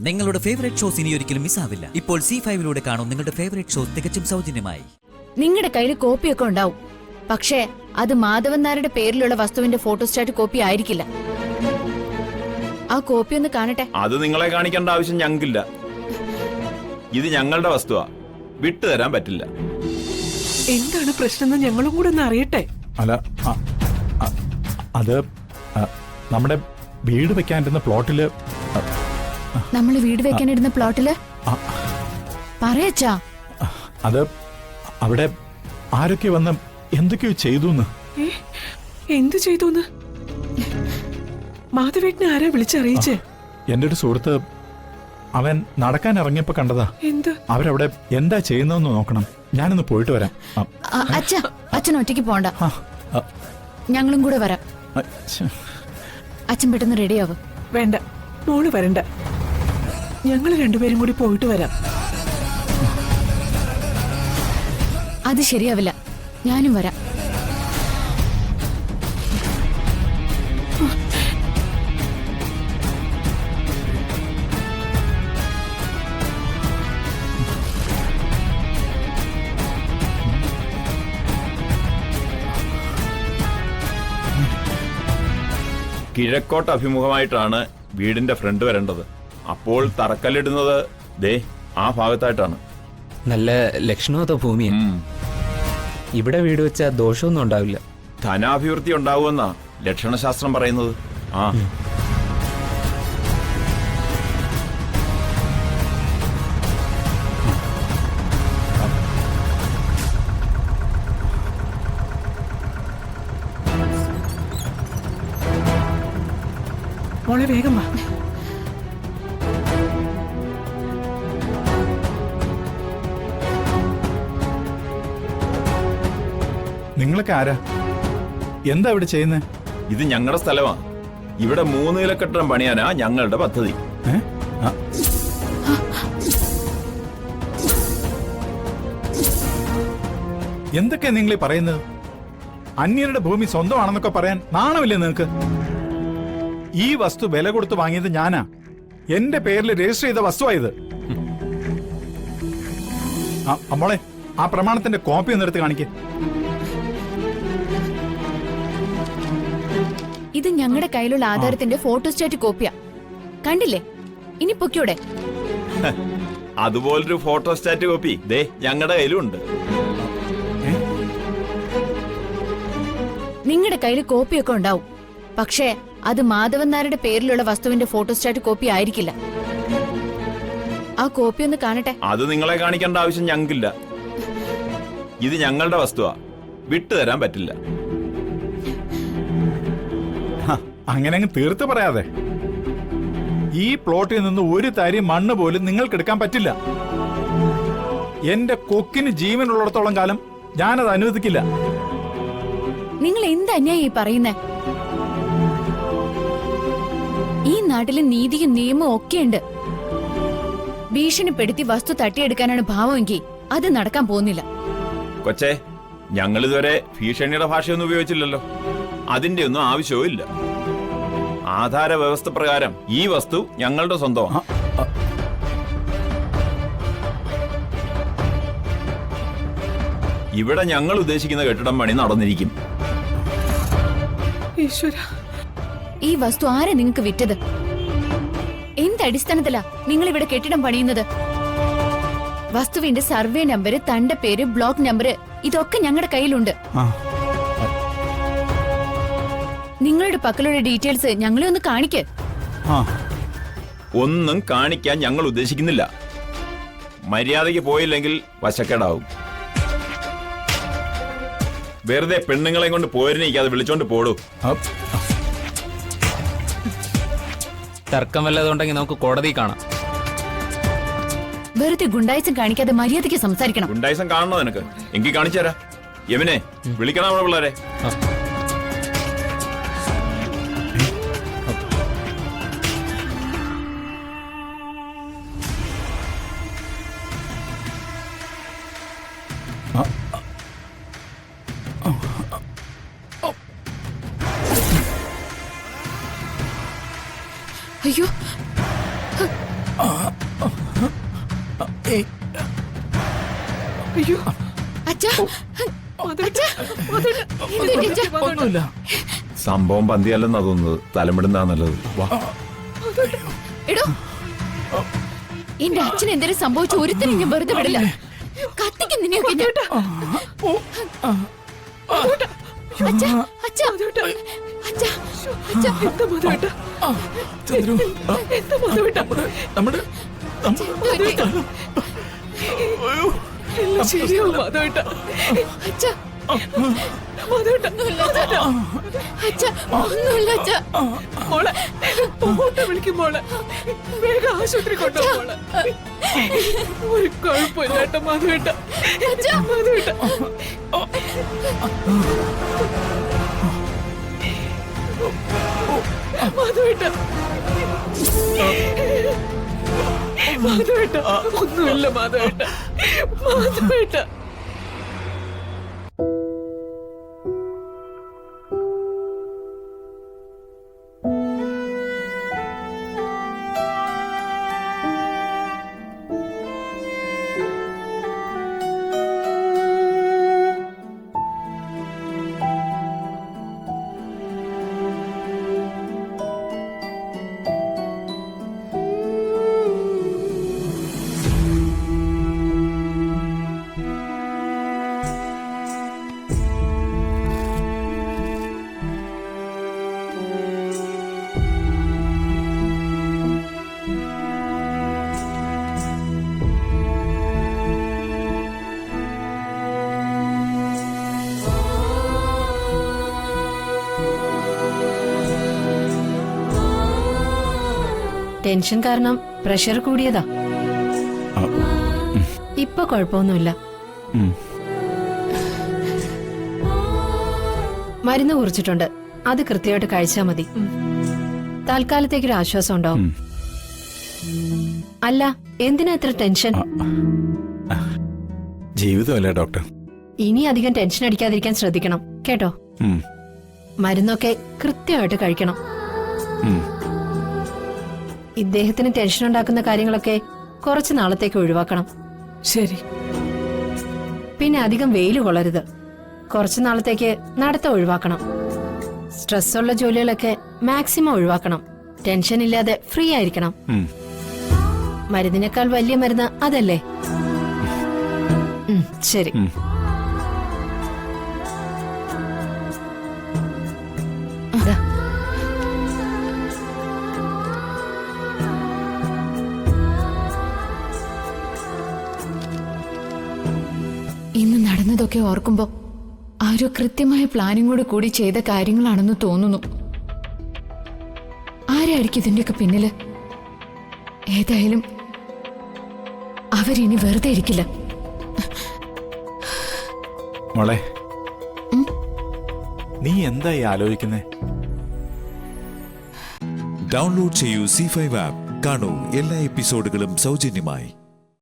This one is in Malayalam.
നിങ്ങളുടെ ഫേവറേറ്റ് ഷോസ് ഇനി ഒരിക്കലും മിസ്സാവില്ല. ഇപ്പോൾ C5 കാണും നിങ്ങളുടെ ഫേവറേറ്റ് ഷോസ് തികച്ചും സൗജന്യമായി. നിങ്ങളുടെ കയ്യിൽ കോപ്പിയൊക്കെ ഉണ്ടാവും, പക്ഷേ അത് മാധവൻ നായരുടെ പേരിലുള്ള വസ്തുവിന്റെ ഫോട്ടോസ്റ്റാറ്റ് കോപ്പി ആയിരിക്കില്ല. ആ കോപ്പി ഒന്ന് കാണട്ടെ. അത് നിങ്ങളെ കാണിക്കേണ്ട ആവശ്യം ഞങ്ങൾക്കില്ല. ഇത് ഞങ്ങളുടെ വസ്തുവാ, വിട്ടുതരാൻ പറ്റില്ല. എന്താണ് പ്രശ്നം ഞങ്ങളും കൂടെ ഒന്ന് അറിയട്ടെ. അല്ല, അത് നമ്മുടെ വീട് വെക്കാനിരുന്ന പ്ലോട്ടില് നമ്മള് വീട് വെക്കാനിരുന്ന പ്ലോട്ടില് പറയച്ചാ അത് അവിടെ ആരൊക്കെ വന്ന് എന്തൊക്കെയോ ചെയ്തു. എന്തു ചെയ്തു? മാധവേട്ടനെ ആരാ വിളിച്ചറിയിച്ചേ? എന്റെ ഒരു സുഹൃത്ത് അവൻ നടക്കാൻ ഇറങ്ങിയപ്പോ കണ്ടതാ. എന്ത്? അവരവിടെ എന്താ ചെയ്യുന്നതെന്ന് നോക്കണം. ഞാനൊന്ന് പോയിട്ട് വരാം. അച്ഛൻ ഒറ്റയ്ക്ക് പോണ്ട, ഞങ്ങളും കൂടെ വരാം. അച്ഛൻ പെട്ടെന്ന് റെഡിയാവും. വേണ്ട, മോള് വരണ്ട, ഞങ്ങൾ രണ്ടുപേരും കൂടി പോയിട്ട് വരാം. അത് ശരിയാവില്ല, ഞാനും വരാം. കിഴക്കോട്ട് അഭിമുഖമായിട്ടാണ് വീടിന്റെ ഫ്രണ്ട് വരേണ്ടത്. അപ്പോൾ തറക്കല്ലിടുന്നത് ദേ ആ ഭാഗത്തായിട്ടാണ്. നല്ല ലക്ഷണമൊത്ത ഭൂമിയാണ്. ഇവിടെ വീട് വെച്ചാൽ ദോഷമൊന്നും ഉണ്ടാവില്ല. ധനാഭിവൃദ്ധി ഉണ്ടാവുമെന്നാ ലക്ഷണശാസ്ത്രം പറയുന്നത്. ആ മോളെ വേഗം വാ. നിങ്ങളൊക്കെ ആരാ? എന്താ ഇവിടെ ചെയ്യുന്നേ? ഇത് ഞങ്ങളുടെ സ്ഥലമാ. ഇവിടെ 3 നില കെട്ടിടം പണിയാനാ ഞങ്ങളുടെ പദ്ധതി. എന്തൊക്കെയാ നിങ്ങൾ ഈ പറയുന്നത്? അന്യരുടെ ഭൂമി സ്വന്തമാണെന്നൊക്കെ പറയാൻ നാണമില്ലേ നിങ്ങൾക്ക്? ഈ വസ്തു വില കൊടുത്ത് വാങ്ങിയത് ഞാനാ. എന്റെ പേരിൽ രജിസ്റ്റർ ചെയ്ത വസ്തുവായത്. അമ്മോളെ, ആ പ്രമാണത്തിന്റെ കോപ്പി ഒന്ന് എടുത്ത് കാണിക്കേ. ഇത് ഞങ്ങളുടെ കയ്യിലുള്ള ആധാരത്തിന്റെ ഫോട്ടോസ്റ്റാറ്റ് കോപ്പിയാ. കണ്ടില്ലേ? ഇനി പൊക്കിയോടെ. അതുപോലൊരു ഫോട്ടോസ്റ്റാറ്റ് കോപ്പി ദേ ഞങ്ങളുടെ കയ്യിലും ഉണ്ട്. നിങ്ങളുടെ കയ്യിൽ കോപ്പിയൊക്കെ ഉണ്ടാവും, പക്ഷേ അത് മാധവൻ നായരുടെ പേരിലുള്ള വസ്തുവിന്റെ ഫോട്ടോസ്റ്റാറ്റ് കോപ്പി ആയിരിക്കില്ല. ആ കോപ്പി ഒന്ന് കാണട്ടെ. അത് നിങ്ങളെ കാണിക്കേണ്ട ആവശ്യം ഞങ്ങൾക്കില്ല. ഇത് ഞങ്ങളുടെ വസ്തുവാ, വിട്ടുതരാൻ പറ്റില്ല. അങ്ങനെ അങ്ങ് തീർത്ത് പറയാതെ. ഈ പ്ലോട്ടിൽ നിന്ന് ഒരു തരി മണ്ണ് പോലും നിങ്ങൾക്ക് എടുക്കാൻ പറ്റില്ല. എന്റെ കൊക്കിന് ജീവനുള്ളിടത്തോളം കാലം ഞാനത് അനുവദിക്കില്ല. നിങ്ങൾ എന്ത് അന്യായി പറയുന്നേ? ഈ നാട്ടിലെ നീതിയും നിയമവും ഒക്കെയുണ്ട്. ഭീഷണിപ്പെടുത്തി വസ്തു തട്ടിയെടുക്കാനാണ് ഭാവമെങ്കിൽ അത് നടക്കാൻ പോകുന്നില്ല. കൊച്ചേ, ഞങ്ങൾ ഇതുവരെ ഭീഷണിയുടെ ഭാഷയൊന്നും ഉപയോഗിച്ചില്ലല്ലോ. അതിന്റെ ഒന്നും ആവശ്യവും ഇല്ല. ആധാര വ്യവസ്ഥ പ്രകാരം ഈ വസ്തു ഞങ്ങളുടെ സ്വന്തമാണ്. ഇവിടെ ഞങ്ങൾ ഉദ്ദേശിക്കുന്ന കെട്ടിടം പണി നടന്നിരിക്കും. ഈ വസ്തു ആരെ നിങ്ങൾക്ക് വിറ്റത്? എന്ത് അടിസ്ഥാനത്തിലാ നിങ്ങൾ ഇവിടെ കെട്ടിടം പണിയുന്നത്? വസ്തുവിന്റെ സർവേ നമ്പർ, തന്റെ പേര്, ബ്ലോക്ക് നമ്പർ ഇതൊക്കെ ഞങ്ങളുടെ കയ്യിലുണ്ട്. നിങ്ങളുടെ പക്കലുള്ള ഡീറ്റെയിൽസ് ഞങ്ങളെ ഒന്ന് കാണിക്ക്. ഒന്നും കാണിക്കാൻ ഞങ്ങൾ ഉദ്ദേശിക്കുന്നില്ല. മര്യാദയ്ക്ക് പോയില്ലെങ്കിൽ വശക്കേടാവും. വെറുതെ പെണ്ണുങ്ങളെ കൊണ്ട് പോരിനിക്കാതെ വിളിച്ചോണ്ട് പോടൂ. തർക്കം വല്ലതുണ്ടെങ്കിൽ നമുക്ക് കോടതി കാണാം. വെറുതെ ഗുണ്ടായിസം കാണിക്കാതെ മര്യാദയ്ക്ക് സംസാരിക്കണം. ഗുണ്ടായിസം കാണണോ നിനക്ക്? എങ്കിൽ കാണിച്ചു തരാം. യവനെ വിളിക്കണം അവിടെ പിള്ളേരെ. അയ്യോ, അയ്യോ അച്ഛാ മാധവേട്ടാ, മാധവേട്ടാ, എന്തുപറ്റി അച്ഛാ? ഒന്നുമില്ല. സംഭവം പന്തിയല്ലെന്നാ തോന്നുന്നത്, തലമിടുന്നാ നല്ലത്. വാ. എടോ എന്റെ അച്ഛൻ എന്തെങ്കിലും സംഭവിച്ച ഒരുത്തരും ഞാൻ വെറുതെ വിടില്ല. കത്തിക്കും നിന്നെയൊക്കെ ഞാൻ. അച്ഛാ, അച്ഛാ, അച്ഛാ, അച്ഛാ. എന്താ മാധവേട്ടാ? ചന്ദ്രു, എന്താ മാധവേട്ടാ? നമ്മുടെ എന്തുപറ്റി? എല്ലാം ശരിയാവും മാധവേട്ടാ. അച്ഛാ, മാധവേട്ടാ, ഒന്നുമില്ല അച്ഛാ. ഒന്നുമില്ല അച്ഛാ. മോളെ ഓട്ടോ വിളിക്കും മോളെ. വേഗം ആശുപത്രി കൊണ്ടുപോ മോളെ. ഒരു കുഴപ്പമില്ല കേട്ടോ മാധവേട്ടാ. മാധവേട്ടാ, മാധവേട്ടാ, മാധവേട്ടാ, ഒന്നുമില്ല മാധവേട്ടാ. മാധവേട്ടാ, ടെൻഷൻ കാരണം പ്രഷർ കൂടിയതാ. ഇപ്പൊ കുഴപ്പമൊന്നുമില്ല. മരുന്ന് കുറിച്ചിട്ടുണ്ട്, അത് കൃത്യമായിട്ട് കഴിച്ചാൽ മതി. തൽക്കാലത്തേക്കൊരു ആശ്വാസം ഉണ്ടാവും. അല്ല, എന്തിനാ ഇത്ര ടെൻഷൻ? ജീവിതമല്ലേ ഡോക്ടർ. ഇനി അധികം ടെൻഷൻ അടിക്കാതിരിക്കാൻ ശ്രദ്ധിക്കണം കേട്ടോ. മരുന്നൊക്കെ കൃത്യമായിട്ട് കഴിക്കണം. ഇദ്ദേഹത്തിന് ടെൻഷൻ ഉണ്ടാക്കുന്ന കാര്യങ്ങളൊക്കെ കുറച്ച് നാളത്തേക്ക് ഒഴിവാക്കണം. ശരി. പിന്നെ അധികം വെയിൽ കൊള്ളരുത്. കുറച്ചു നാളത്തേക്ക് നടത്തം ഒഴിവാക്കണം. സ്ട്രെസ്സുള്ള ജോലികളൊക്കെ മാക്സിമം ഒഴിവാക്കണം. ടെൻഷൻ ഇല്ലാതെ ഫ്രീ ആയിരിക്കണം. മരുന്നിനേക്കാൾ വലിയ മരുന്ന് അതല്ലേ? ശരി. ഇന്ന് നടന്നതൊക്കെ ഓർക്കുമ്പോ ആരോ കൃത്യമായ പ്ലാനിങ്ങോട് കൂടി ചെയ്ത കാര്യങ്ങളാണെന്ന് തോന്നുന്നു. ആരായിരിക്കും ഇതിന്റെയൊക്കെ പിന്നില്? ഏതായാലും അവരിനി വെറുതെ ഇരിക്കില്ല. മോളെ, നീ എന്തായി ആലോചിക്കുന്നേ? ഡൗൺലോഡ് ചെയ്യൂ C5 ആപ്പ്. കാണൂ എല്ലാ എപ്പിസോഡുകളും സൗജന്യമായി.